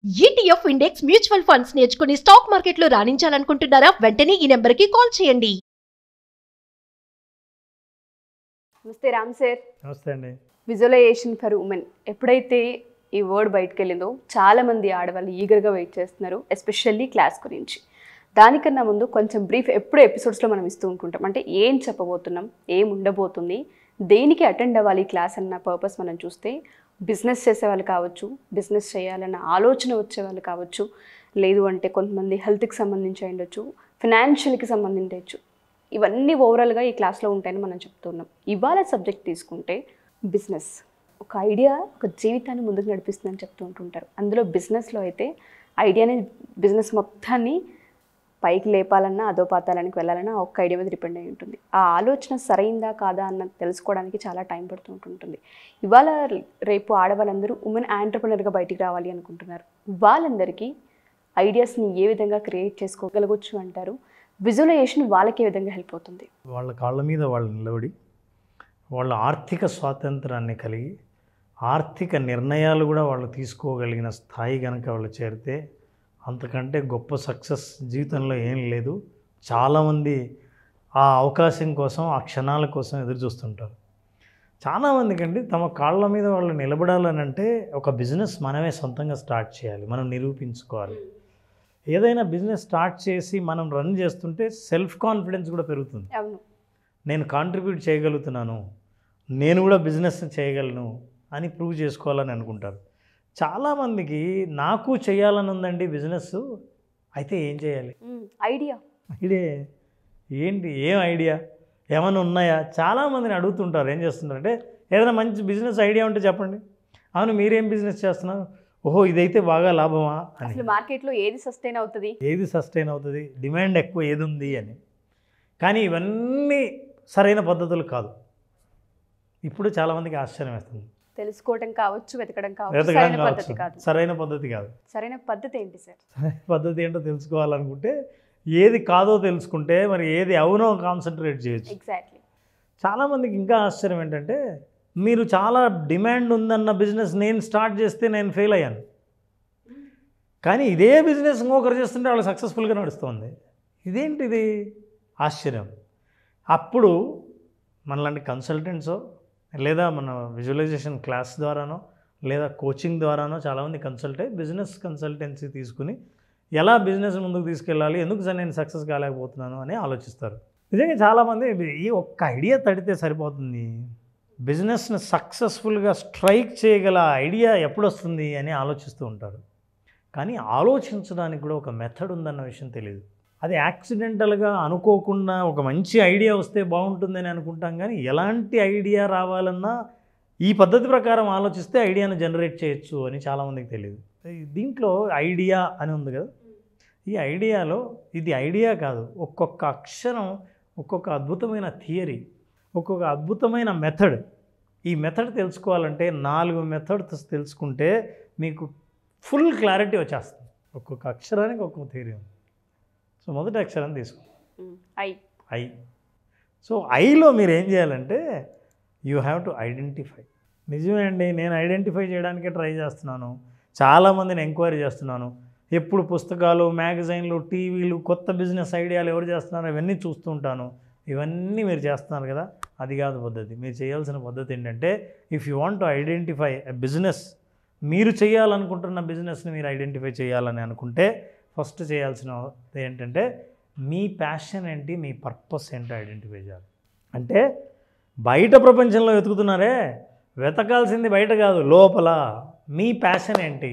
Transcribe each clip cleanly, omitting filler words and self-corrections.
ETF index mutual funds నేర్చుకుని stock మార్కెట్లో రాణించాలనుకుంటున్నారా? వెంటనే ఈ నెంబర్కి కాల్ చేయండి. నమస్తే రామ్ సార్. నమస్తే అండి. విజువలైజేషన్ ఫర్ ఉమెన్ ఎప్పుడైతే ఈ వర్డ్ బయటకు వెళ్ళిందో చాలామంది ఆడవాళ్ళు ఈగర్గా వెయిట్ చేస్తున్నారు, ఎస్పెషల్లీ క్లాస్ గురించి. దానికన్నా ముందు కొంచెం బ్రీఫ్ ఎప్పుడు ఎపిసోడ్స్లో మనం ఇస్తూ ఉంటుంటాం. అంటే ఏం చెప్పబోతున్నాం, ఏం ఉండబోతుంది, దేనికి అటెండ్ అవ్వాలి క్లాస్ అన్న పర్పస్ మనం చూస్తే బిజినెస్ చేసేవాళ్ళు కావచ్చు, బిజినెస్ చేయాలన్న ఆలోచన వచ్చేవాళ్ళు కావచ్చు, లేదు అంటే కొంతమంది హెల్త్కి సంబంధించి ఉండొచ్చు, ఫినాన్షియల్కి సంబంధించవచ్చు. ఇవన్నీ ఓవరాల్గా ఈ క్లాస్లో ఉంటాయని మనం చెప్తున్నాం. ఇవాళ సబ్జెక్ట్ తీసుకుంటే బిజినెస్ ఒక ఐడియా ఒక జీవితాన్ని ముందుకు నడిపిస్తుందని చెప్తూ ఉంటుంటారు. అందులో బిజినెస్లో అయితే ఐడియాని బిజినెస్ మొత్తాన్ని పైకి లేపాలన్నా అధోపాతాలానికి వెళ్ళాలన్నా ఒక్క ఐడియా మీద డిపెండ్ అయి ఉంటుంది. ఆ ఆలోచన సరైందా కాదా అన్న తెలుసుకోవడానికి చాలా టైం పడుతూ ఉంటుంది. ఇవాళ రేపు ఆడవాళ్ళందరూ ఉమెన్ ఆంటర్ప్రెనర్గా బయటికి రావాలి అనుకుంటున్నారు. వాళ్ళందరికీ ఐడియాస్ని ఏ విధంగా క్రియేట్ చేసుకోగలగొచ్చు అంటారు? విజువలైజేషన్ వాళ్ళకి ఏ విధంగా హెల్ప్ అవుతుంది? వాళ్ళ కాళ్ళ మీద వాళ్ళు నిలబడి వాళ్ళ ఆర్థిక స్వాతంత్రాన్ని కలిగి ఆర్థిక నిర్ణయాలు కూడా వాళ్ళు తీసుకోగలిగిన స్థాయి కనుక వాళ్ళు చేరితే అంతకంటే గొప్ప సక్సెస్ జీవితంలో ఏం లేదు. చాలామంది ఆ అవకాశం కోసం, ఆ క్షణాల కోసం ఎదురు చూస్తుంటారు. చాలామందికి అండి తమ కాళ్ళ మీద వాళ్ళు నిలబడాలని అంటే ఒక బిజినెస్ మనమే సొంతంగా స్టార్ట్ చేయాలి, మనం నిరూపించుకోవాలి. ఏదైనా బిజినెస్ స్టార్ట్ చేసి మనం రన్ చేస్తుంటే సెల్ఫ్ కాన్ఫిడెన్స్ కూడా పెరుగుతుంది. నేను కాంట్రిబ్యూట్ చేయగలుగుతున్నాను, నేను కూడా బిజినెస్ చేయగలను అని ప్రూవ్ చేసుకోవాలని అనుకుంటారు. చాలామందికి నాకు చేయాలని ఉందండి బిజినెస్, అయితే ఏం చేయాలి? ఐడియా ఏంటి, ఏం ఐడియా ఏమైనా ఉన్నాయా? చాలామందిని అడుగుతుంటారు. ఏం చేస్తుంటారంటే ఏదైనా మంచి బిజినెస్ ఐడియా ఉంటే చెప్పండి. అవును, మీరేం బిజినెస్ చేస్తున్నారు? ఓహో, ఇదైతే బాగా లాభమా అని. మార్కెట్లో ఏది సస్టైన్ అవుతుంది, డిమాండ్ ఎక్కువ ఏది ఉంది అని. కానీ ఇవన్నీ సరైన పద్ధతులు కాదు. ఇప్పుడు చాలామందికి ఆశ్చర్యం వేస్తుంది. తెలుసుకోవడం కావచ్చు, వెతకడం కావచ్చు, సరైన పద్ధతి కాదు. సరైన పద్ధతి ఏంటి సార్? సరైన పద్ధతి ఏంటో తెలుసుకోవాలనుకుంటే ఏది కాదో తెలుసుకుంటే మరి ఏది అవునో కాన్సన్ట్రేట్ చేయొచ్చు. ఎగ్జాక్ట్లీ. చాలామందికి ఇంకా ఆశ్చర్యం ఏంటంటే మీరు చాలా డిమాండ్ ఉందన్న బిజినెస్ నేను స్టార్ట్ చేస్తే నేను ఫెయిల్ అయ్యాను, కానీ ఇదే బిజినెస్ ఇంకొకరు చేస్తుంటే వాళ్ళు సక్సెస్ఫుల్గా నడుస్తుంది. ఇదేంటిది ఆశ్చర్యం. అప్పుడు మనలాంటి కన్సల్టెంట్సో లేదా మన విజువలైజేషన్ క్లాస్ ద్వారానో లేదా కోచింగ్ ద్వారానో చాలామంది బిజినెస్ కన్సల్టెన్సీ తీసుకుని ఎలా బిజినెస్ ముందుకు తీసుకెళ్ళాలి, ఎందుకు సార్ నేను సక్సెస్ కాలేకపోతున్నాను అని ఆలోచిస్తారు. నిజంగా చాలామంది ఈ ఒక్క ఐడియా తడితే సరిపోతుంది, బిజినెస్ని సక్సెస్ఫుల్గా స్ట్రైక్ చేయగల ఐడియా ఎప్పుడు వస్తుంది అని ఆలోచిస్తూ ఉంటారు. కానీ ఆలోచించడానికి కూడా ఒక మెథడ్ ఉందన్న విషయం తెలియదు. అది యాక్సిడెంటల్గా అనుకోకుండా ఒక మంచి ఐడియా వస్తే బాగుంటుందని అనుకుంటాం, కానీ ఎలాంటి ఐడియా రావాలన్నా ఈ పద్ధతి ప్రకారం ఆలోచిస్తే ఐడియాను జనరేట్ చేయొచ్చు అని చాలామందికి తెలియదు. దీంట్లో ఐడియా అని ఉంది కదా, ఈ ఐడియాలో ఇది ఐడియా కాదు, ఒక్కొక్క అక్షరం ఒక్కొక్క అద్భుతమైన థియరీ, ఒక్కొక్క అద్భుతమైన మెథడ్. ఈ మెథడ్ తెలుసుకోవాలంటే 4 మెథడ్స్ తెలుసుకుంటే మీకు ఫుల్ క్లారిటీ వచ్చేస్తుంది. ఒక్కొక్క అక్షరానికి ఒక్కొక్క థియరీ ఉంది. సో మొదటి అక్షరం తీసుకోండి, ఐ. సో ఐలో మీరు ఏం చేయాలంటే యూ హ్యావ్ టు ఐడెంటిఫై. నిజమే అండి, నేను ఐడెంటిఫై చేయడానికే ట్రై చేస్తున్నాను, చాలామందిని ఎంక్వైరీ చేస్తున్నాను, ఎప్పుడు పుస్తకాలు, మ్యాగజైన్లు, టీవీలు, కొత్త బిజినెస్ ఐడియాలు ఎవరు చేస్తున్నారో ఇవన్నీ చూస్తూ ఉంటాను. ఇవన్నీ మీరు చేస్తున్నారు కదా, అది కాదు పద్ధతి. మీరు చేయాల్సిన పద్ధతి ఏంటంటే if you want to identify a business, మీరు చేయాలనుకుంటున్న బిజినెస్ని మీరు ఐడెంటిఫై చేయాలని అనుకుంటే ఫస్ట్ చేయాల్సిన ఏంటంటే మీ ప్యాషన్ ఏంటి, మీ పర్పస్ ఏంటో ఐడెంటిఫై చేయాలి. అంటే బయట ప్రపంచంలో వెతుకుతున్నారే, వెతకాల్సింది బయట కాదు, లోపల మీ ప్యాషన్ ఏంటి,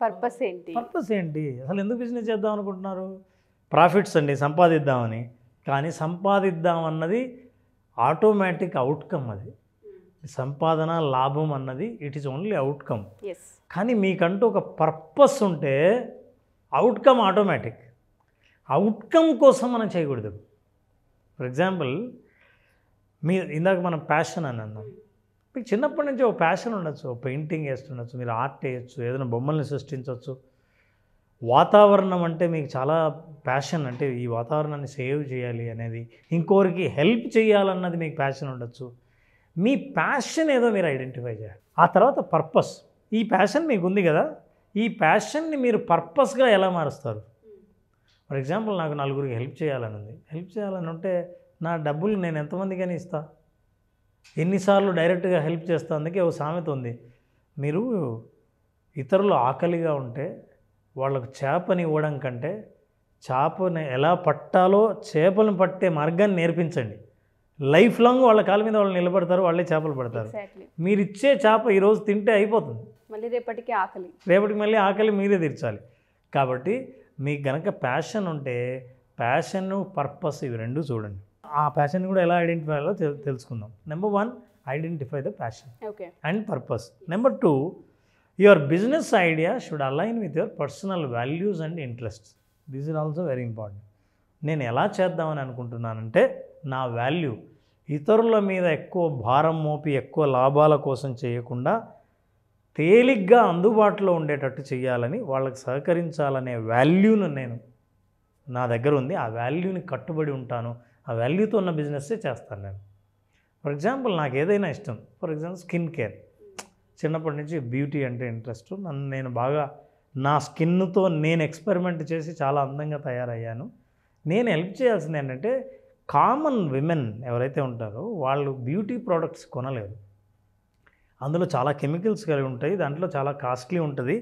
పర్పస్ ఏంటి, అసలు ఎందుకు బిజినెస్ చేద్దాం అనుకుంటున్నారు? ప్రాఫిట్స్ అండి, సంపాదిద్దామని. కానీ సంపాదిద్దాం అన్నది ఆటోమేటిక్ అవుట్కమ్. అది సంపాదన, లాభం అన్నది ఇట్ ఈస్ ఓన్లీ అవుట్కమ్. కానీ మీకంటూ ఒక పర్పస్ ఉంటే అవుట్కమ్ ఆటోమేటిక్. అవుట్కమ్ కోసం మనం చేయకూడదు. ఫర్ ఎగ్జాంపుల్, ఇందాక మనం ప్యాషన్ అని అన్నాం. మీకు చిన్నప్పటి నుంచి ఒక ప్యాషన్ ఉండొచ్చు, పెయింటింగ్ వేస్తుండొచ్చు, మీరు ఆర్ట్ వేయచ్చు, ఏదైనా బొమ్మల్ని సృష్టించవచ్చు. వాతావరణం అంటే మీకు చాలా ప్యాషన్, అంటే ఈ వాతావరణాన్ని సేవ్ చేయాలి అనేది, ఇంకోరికి హెల్ప్ చేయాలన్నది మీకు ప్యాషన్ ఉండొచ్చు. మీ ప్యాషన్ ఏదో మీరు ఐడెంటిఫై చేయాలి. ఆ తర్వాత పర్పస్. ఈ ప్యాషన్ మీకు ఉంది కదా, ఈ ప్యాషన్ని మీరు పర్పస్గా ఎలా మారుస్తారు? ఫర్ ఎగ్జాంపుల్ నాకు నలుగురికి హెల్ప్ చేయాలని ఉంది. హెల్ప్ చేయాలని ఉంటే నా డబ్బులు నేను ఎంతమందికైనా ఇస్తా, ఎన్నిసార్లు డైరెక్ట్గా హెల్ప్ చేస్తా. అందుకే ఓ సామెత ఉంది, మీరు ఇతరులు ఆకలిగా ఉంటే వాళ్ళకు చేపని ఇవ్వడం కంటే చేపని ఎలా పట్టాలో చేపలను పట్టే మార్గాన్ని నేర్పించండి. లైఫ్ లాంగ్ వాళ్ళ కాళ్ళ మీద వాళ్ళు నిలబడతారు, వాళ్ళే చేపలు పడతారు. మీరు ఇచ్చే చేప ఈరోజు తింటే అయిపోతుంది, మళ్ళీ రేపటికి మళ్ళీ ఆకలి మీరే తీర్చాలి. కాబట్టి మీకు గనక ప్యాషన్ ఉంటే ప్యాషన్, పర్పస్ ఇవి రెండు చూడండి. ఆ ప్యాషన్ కూడా ఎలా ఐడెంటిఫై అయ్యాలో తెలుసుకుందాం. Number 1, identify the passion and purpose. Number 2, your business idea should align with your personal values and interests. This is also very important. నేను ఎలా చేద్దామని అనుకుంటున్నానంటే నా వాల్యూ ఇతరుల మీద ఎక్కువ భారం మోపి ఎక్కువ లాభాల కోసం చేయకుండా తేలిగ్గా అందుబాటులో ఉండేటట్టు చేయాలని, వాళ్ళకి సహకరించాలనే వాల్యూను నేను నా దగ్గర ఉంది. ఆ వాల్యూని కట్టుబడి ఉంటాను. ఆ వాల్యూతో ఉన్న బిజినెస్సే చేస్తాను నేను. ఫర్ ఎగ్జాంపుల్ నాకు ఏదైనా ఇష్టం. For example skin care. చిన్నప్పటి నుంచి బ్యూటీ అంటే ఇంట్రెస్ట్. నేను బాగా నా స్కిన్తో నేను ఎక్స్పెరిమెంట్ చేసి చాలా అందంగా తయారయ్యాను. నేను హెల్ప్ చేయాల్సింది ఏంటంటే కామన్ విమెన్ ఎవరైతే ఉంటారో వాళ్ళు బ్యూటీ ప్రోడక్ట్స్ కొనలేరు. అందులో చాలా కెమికల్స్ కలిగి ఉంటాయి, దాంట్లో చాలా కాస్ట్లీ ఉంటుంది.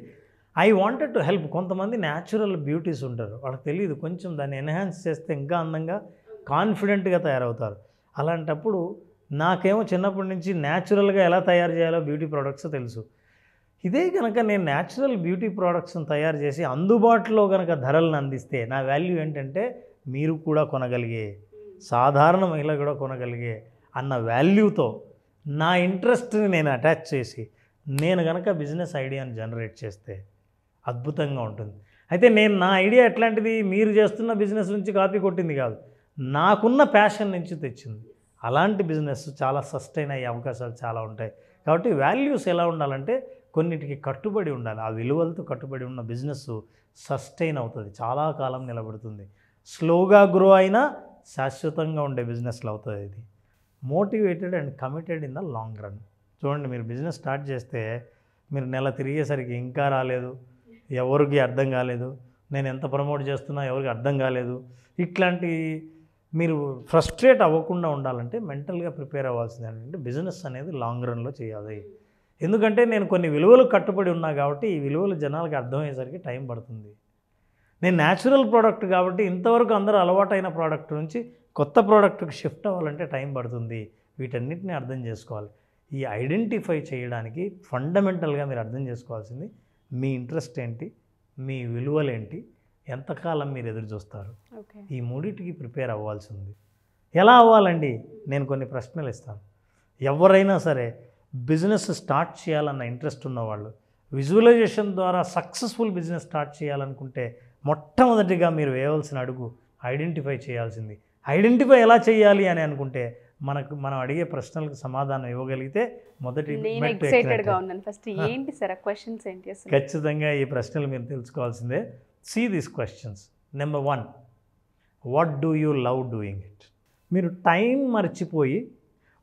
I wanted to help. కొంతమంది న్యాచురల్ బ్యూటీస్ ఉంటారు, వాళ్ళకి తెలియదు, కొంచెం దాన్ని ఎన్హాన్స్ చేస్తే ఇంకా అందంగా కాన్ఫిడెంట్గా తయారవుతారు. అలాంటప్పుడు నాకేమో చిన్నప్పటి నుంచి న్యాచురల్గా ఎలా తయారు చేయాలో బ్యూటీ ప్రోడక్ట్స్ తెలుసు. ఇదే కనుక నేను న్యాచురల్ బ్యూటీ ప్రోడక్ట్స్ని తయారు చేసి అందుబాటులో కనుక ధరలను అందిస్తే నా వాల్యూ ఏంటంటే మీరు కూడా కొనగలిగే, సాధారణ మహిళ కూడా కొనగలిగే అన్న వాల్యూతో నా ఇంట్రెస్ట్ని నేను అటాచ్ చేసి నేను కనుక బిజినెస్ ఐడియాని జనరేట్ చేస్తే అద్భుతంగా ఉంటుంది. అయితే నేను నా ఐడియా ఎట్లాంటిది, మీరు చేస్తున్న బిజినెస్ నుంచి కాపీ కొట్టింది కాదు, నాకున్న ప్యాషన్ నుంచి తెచ్చింది. అలాంటి బిజినెస్ చాలా సస్టైన్ అయ్యే అవకాశాలు చాలా ఉంటాయి. కాబట్టి వాల్యూస్ ఎలా ఉండాలంటే కొన్నిటికి కట్టుబడి ఉండాలి. ఆ విలువలతో కట్టుబడి ఉన్న బిజినెస్ సస్టైన్ అవుతుంది, చాలా కాలం నిలబడుతుంది. స్లోగా గ్రో అయినా శాశ్వతంగా ఉండే బిజినెస్లు అవుతుంది. ఇది motivated and committed in the long run. చూడండి, మీరు బిజినెస్ స్టార్ట్ చేస్తే మీరు నెల తిరిగేసరికి ఇంకా రాలేదు, ఎవరికి అర్థం కాలేదు, నేను ఎంత ప్రమోట్ చేస్తున్నా ఎవరికి అర్థం కాలేదు, ఇట్లాంటి మీరు ఫ్రస్ట్రేట్ అవ్వకుండా ఉండాలంటే మెంటల్గా ప్రిపేర్ అవ్వాల్సింది ఏంటంటే బిజినెస్ అనేది లాంగ్ రన్లో చేయాలి. ఎందుకంటే నేను కొన్ని విలువలకు కట్టుబడి ఉన్నా కాబట్టి ఈ విలువలు జనాలకు అర్థమయ్యేసరికి టైం పడుతుంది. నేను న్యాచురల్ ప్రోడక్ట్ కాబట్టి ఇంతవరకు అందరూ అలవాటైన ప్రోడక్ట్ నుంచి కొత్త ప్రోడక్ట్కి షిఫ్ట్ అవ్వాలంటే టైం పడుతుంది. వీటన్నిటిని అర్థం చేసుకోవాలి. ఈ ఐడెంటిఫై చేయడానికి ఫండమెంటల్గా మీరు అర్థం చేసుకోవాల్సింది మీ ఇంట్రెస్ట్ ఏంటి, మీ విలువలు ఏంటి, ఎంతకాలం మీరు ఎదురు చూస్తారు. ఈ మూడింటికి ప్రిపేర్ అవ్వాల్సింది. ఎలా అవ్వాలండి? నేను కొన్ని ప్రశ్నలు ఇస్తాను. ఎవరైనా సరే బిజినెస్ స్టార్ట్ చేయాలన్న ఇంట్రెస్ట్ ఉన్నవాళ్ళు విజువలైజేషన్ ద్వారా సక్సెస్ఫుల్ బిజినెస్ స్టార్ట్ చేయాలనుకుంటే మొట్టమొదటిగా మీరు వేయవలసిన అడుగు ఐడెంటిఫై చేయాల్సింది. ఐడెంటిఫై ఎలా చేయాలి అని అనుకుంటే మనం అడిగే ప్రశ్నలకు సమాధానం ఇవ్వగలిగితే మొదటి ఖచ్చితంగా ఈ ప్రశ్నలు మీరు తెలుసుకోవాల్సిందే. See these questions. Number 1, what do you love doing it? మీరు టైం మర్చిపోయి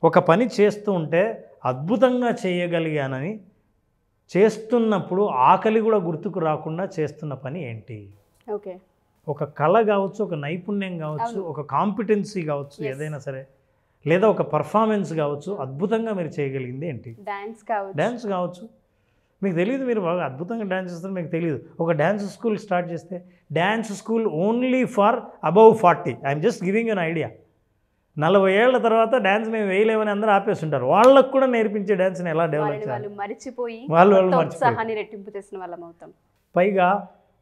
ఒక పని చేస్తూ ఉంటే అద్భుతంగా చేయగలిగానని చేస్తున్నప్పుడు ఆకలి కూడా గుర్తుకు రాకుండా చేస్తున్న పని ఏంటి? ఒక కళ కావచ్చు, ఒక నైపుణ్యం కావచ్చు, ఒక కాంపిటెన్సీ కావచ్చు, ఏదైనా సరే, లేదా ఒక పర్ఫార్మెన్స్ కావచ్చు, అద్భుతంగా మీరు చేయగలిగింది ఏంటి? డ్యాన్స్ కావచ్చు. మీకు తెలియదు, మీరు బాగా అద్భుతంగా డ్యాన్స్ చేస్తారు, మీకు తెలియదు. ఒక డ్యాన్స్ స్కూల్ స్టార్ట్ చేస్తే dance school only for above 40. I'm just giving an idea. 40 ఏళ్ల తర్వాత డ్యాన్స్ మేము వేయలేమని అందరూ ఆపేస్తుంటారు. వాళ్ళకు కూడా నేర్పించే డ్యాన్స్ని ఎలా డెవలప్ చేయాలి, పైగా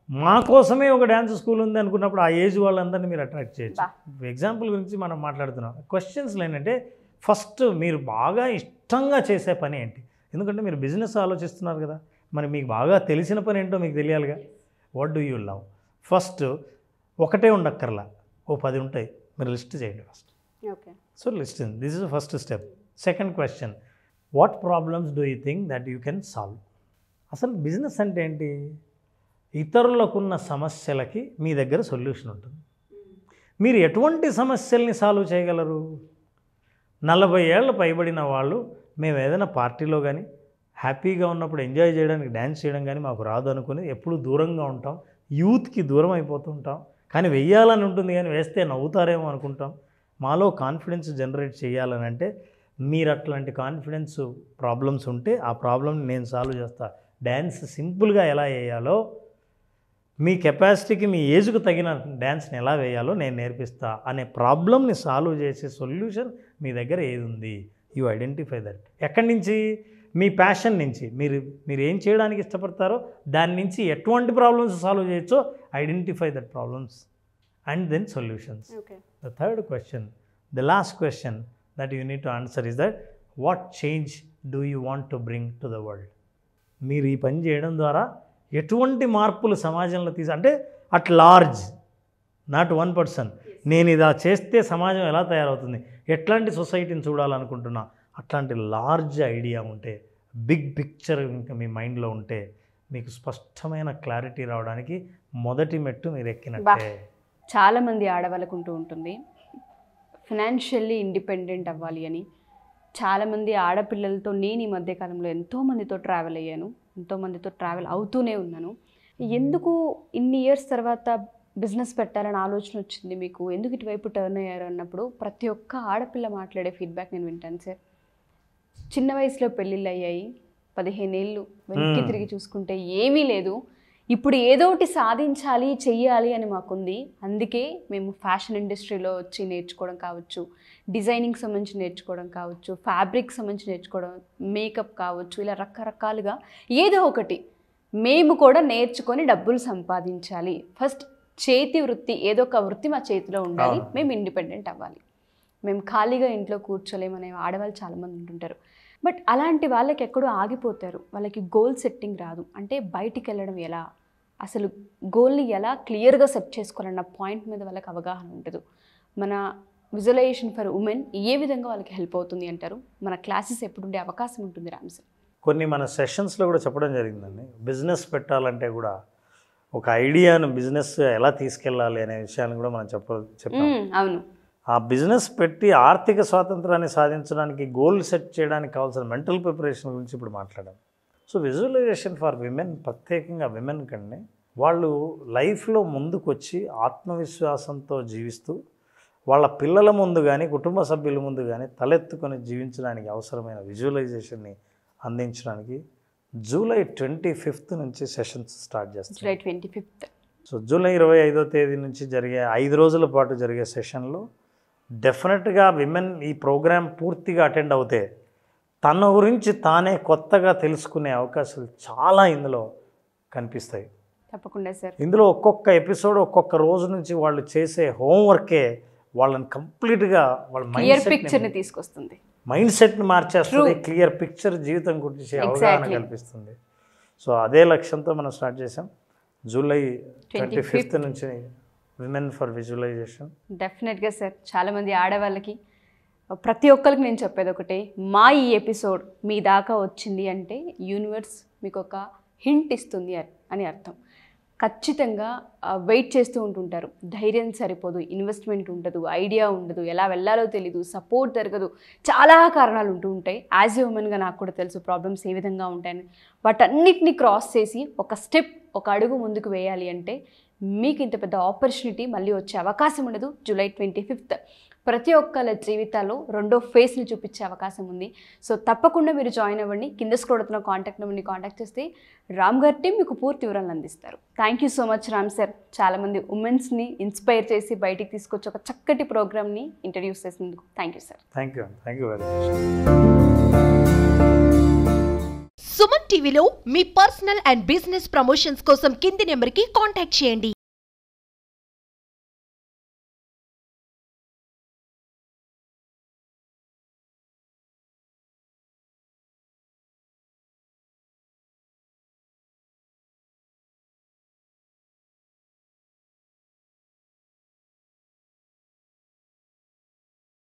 మా కోసమే ఒక డ్యాన్స్ స్కూల్ ఉంది అనుకున్నప్పుడు ఆ ఏజ్ వాళ్ళందరినీ మీరు అట్రాక్ట్ చేయొచ్చు. ఎగ్జాంపుల్ గురించి మనం మాట్లాడుతున్నాం. క్వశ్చన్స్లో ఏంటంటే ఫస్ట్ మీరు బాగా ఇష్టంగా చేసే పని ఏంటి? ఎందుకంటే మీరు బిజినెస్ ఆలోచిస్తున్నారు కదా, మరి మీకు బాగా తెలిసిన పని ఏంటో మీకు తెలియాలిగా. What do you love? First ఒకటే ఉండక్కర్లా, ఓ 10 ఉంటాయి, మీరు లిస్ట్ చేయండి first. So list, this is first step. Second question, what problems do you think that you can solve? అసలు బిజినెస్ అంటే ఏంటి? ఇతరులకున్న సమస్యలకి మీ దగ్గర సొల్యూషన్ ఉంటుంది. మీరు ఎటువంటి సమస్యల్ని సాల్వ్ చేయగలరు? 40 ఏళ్ళు పైబడిన వాళ్ళు మేము ఏదైనా పార్టీలో కానీ హ్యాపీగా ఉన్నప్పుడు ఎంజాయ్ చేయడానికి డ్యాన్స్ చేయడం కానీ మాకు రాదు అనుకుని ఎప్పుడు దూరంగా ఉంటాం, యూత్కి దూరం అయిపోతుంటాం. కానీ వెయ్యాలని ఉంటుంది కానీ వేస్తే నవ్వుతారేమో అనుకుంటాం. మాలో కాన్ఫిడెన్స్ జనరేట్ చేయాలని అంటే మీరు అట్లాంటి కాన్ఫిడెన్స్ ప్రాబ్లమ్స్ ఉంటే ఆ ప్రాబ్లమ్ని నేను సాల్వ్ చేస్తా. డ్యాన్స్ సింపుల్గా ఎలా వేయాలో, మీ కెపాసిటీకి మీ ఏజ్కు తగిన డ్యాన్స్ని ఎలా వేయాలో నేను నేర్పిస్తా అనే ప్రాబ్లమ్ని సాల్వ్ చేసే సొల్యూషన్ మీ దగ్గర ఏది ఉంది, యూ ఐడెంటిఫై దట్. ఎక్కడి నుంచి? మీ ప్యాషన్ నుంచి. మీరు ఏం చేయడానికి ఇష్టపడతారో దాని నుంచి ఎటువంటి ప్రాబ్లమ్స్ సాల్వ్ చేయొచ్చో identify that problems and then solutions. The third question, the last question that you need to answer is that what change do you want to bring to the world? మీరు ఈ పని చేయడం ద్వారా ఎటువంటి మార్పులు సమాజంలో అంటే at large, not one person. నేను ఇలా చేస్తే సమాజం ఎలా తయారవుతుంది, ఎట్లాంటి సొసైటీని చూడాలనుకుంటున్నా, అట్లాంటి లార్జ్ ఐడియా ఉంటే, బిగ్ పిక్చర్ ఇంకా మీ మైండ్లో ఉంటే మీకు స్పష్టమైన క్లారిటీ రావడానికి మొదటి మెట్టు మీరు ఎక్కినట్టే. చాలామంది ఆడవాళ్ళకు ఉంటుంది ఫినాన్షియల్లీ ఇండిపెండెంట్ అవ్వాలి అని. చాలామంది ఆడపిల్లలతో నేను ఈ మధ్యకాలంలో ఎంతోమందితో ట్రావెల్ అయ్యాను, ఎంతోమందితో ట్రావెల్ అవుతూనే ఉన్నాను. ఎందుకు ఇన్ని ఇయర్స్ తర్వాత బిజినెస్ పెట్టాలని ఆలోచన వచ్చింది మీకు, ఎందుకు ఇటువైపు టర్న్ అయ్యారు అన్నప్పుడు ప్రతి ఒక్క ఆడపిల్ల మాట్లాడే ఫీడ్బ్యాక్ నేను వింటాను సార్. చిన్న వయసులో పెళ్ళిళ్ళు అయ్యాయి, 15 ఏళ్ళు వెనక్కి తిరిగి చూసుకుంటే ఏమీ లేదు, ఇప్పుడు ఏదో ఒకటి సాధించాలి చెయ్యాలి అని మాకుంది. అందుకే మేము ఫ్యాషన్ ఇండస్ట్రీలో వచ్చి నేర్చుకోవడం కావచ్చు, డిజైనింగ్ సంబంధించి నేర్చుకోవడం కావచ్చు, ఫ్యాబ్రిక్ సంబంధించి నేర్చుకోవడం, మేకప్ కావచ్చు, ఇలా రకరకాలుగా ఏదో ఒకటి మేము కూడా నేర్చుకొని డబ్బులు సంపాదించాలి. ఫస్ట్ చేతి వృత్తి, ఏదో ఒక వృత్తి మా చేతిలో ఉండాలి, మేము ఇండిపెండెంట్ అవ్వాలి, మేము ఖాళీగా ఇంట్లో కూర్చోలేమనే ఆడవాళ్ళు చాలామంది ఉంటుంటారు. బట్ అలాంటి వాళ్ళకి ఎక్కడో ఆగిపోతారు, వాళ్ళకి గోల్ సెట్టింగ్ రాదు. అంటే బయటికి వెళ్ళడం ఎలా, అసలు గోల్ని ఎలా క్లియర్గా సెట్ చేసుకోవాలన్న పాయింట్ మీద వాళ్ళకి అవగాహన ఉండదు. మన విజువలైజేషన్ ఫర్ ఉమెన్ ఏ విధంగా వాళ్ళకి హెల్ప్ అవుతుంది అంటారు? మన క్లాసెస్ ఎప్పుడు ఉండే అవకాశం ఉంటుంది రామ్ సార్? కొన్ని మన సెషన్స్లో కూడా చెప్పడం జరిగిందండి. బిజినెస్ పెట్టాలంటే కూడా ఒక ఐడియాను బిజినెస్ ఎలా తీసుకెళ్ళాలి అనే విషయాన్ని కూడా మనం చెప్పాం. అవును. ఆ బిజినెస్ పెట్టి ఆర్థిక స్వాతంత్రాన్ని సాధించడానికి, గోల్ సెట్ చేయడానికి కావాల్సిన మెంటల్ ప్రిపరేషన్ గురించి ఇప్పుడు మాట్లాడాం. సో విజువలైజేషన్ ఫర్ విమెన్, ప్రత్యేకంగా విమెన్ కంటే వాళ్ళు లైఫ్లో ముందుకు వచ్చి ఆత్మవిశ్వాసంతో జీవిస్తూ వాళ్ళ పిల్లల ముందు కానీ కుటుంబ సభ్యుల ముందు కానీ తలెత్తుకొని జీవించడానికి అవసరమైన విజువలైజేషన్ని అందించడానికి జూలై 25th నుంచి సెషన్స్ స్టార్ట్ చేస్తాం. July 25th. సో జూలై 25వ తేదీ నుంచి జరిగే 5 రోజుల పాటు జరిగే సెషన్లో డెఫినెట్గా విమెన్ ఈ ప్రోగ్రాం పూర్తిగా అటెండ్ అవుతే తన గురించి తానే కొత్తగా తెలుసుకునే అవకాశాలు చాలా ఇందులో కనిపిస్తాయి. తప్పకుండా సార్. ఇందులో ఒక్కొక్క ఎపిసోడ్, ఒక్కొక్క రోజు నుంచి వాళ్ళు చేసే హోంవర్కే వాళ్ళని కంప్లీట్గా వాళ్ళ పిక్చర్ని తీసుకొస్తుంది, మైండ్ సెట్ని మార్చేస్తుంది, క్లియర్ పిక్చర్ జీవితం గురించి అవగాహన కల్పిస్తుంది. సో అదే లక్ష్యంతో మనం స్టార్ట్ చేసాం. జూలై 25th నుంచి విమెన్ ఫర్ విజువలైజేషన్. డెఫినెట్గా సార్, చాలామంది ఆడవాళ్ళకి ప్రతి ఒక్కరికి నేను చెప్పేది ఒకటే, మా ఈ ఎపిసోడ్ మీ దాకా వచ్చింది అంటే యూనివర్స్ మీకు ఒక హింట్ ఇస్తుంది అని అర్థం. ఖచ్చితంగా వెయిట్ చేస్తూ ఉంటుంటారు, ధైర్యం సరిపోదు, ఇన్వెస్ట్మెంట్ ఉండదు, ఐడియా ఉండదు, ఎలా వెళ్ళాలో తెలీదు, సపోర్ట్ జరగదు, చాలా కారణాలు ఉంటూ ఉంటాయి. యాజ్ ఏ ఉమెన్గా నాకు కూడా తెలుసు ప్రాబ్లమ్స్ ఏ విధంగా ఉంటాయని. వాటన్నిటిని క్రాస్ చేసి ఒక స్టెప్, ఒక అడుగు ముందుకు వేయాలి అంటే మీకు ఇంత పెద్ద ఆపర్చునిటీ మళ్ళీ వచ్చే అవకాశం ఉండదు. జూలై 25th ప్రతి ఒక్కళ్ళ జీవితాల్లో రెండో ఫేస్ని చూపించే అవకాశం ఉంది. సో తప్పకుండా మీరు జాయిన్ అవ్వండి. కింద స్క్రోల్ అవుతున్న కాంటాక్ట్ నెంబర్ని కాంటాక్ట్ చేస్తే రామ్ గారి టీం మీకు పూర్తి వివరాలను అందిస్తారు. Thank you so much Ram sir. చాలామంది ఉమెన్స్ని ఇన్స్పైర్ చేసి బయటికి తీసుకొచ్చి ఒక చక్కటి ప్రోగ్రామ్ని ఇంట్రడ్యూస్ చేసినందుకు thank you sir. Thank you very much. Suman టీవీలో మీ పర్సనల్ అండ్ బిజినెస్ ప్రమోషన్స్ కోసం కింది నెంబర్కి కాంటాక్ట్ చేయండి.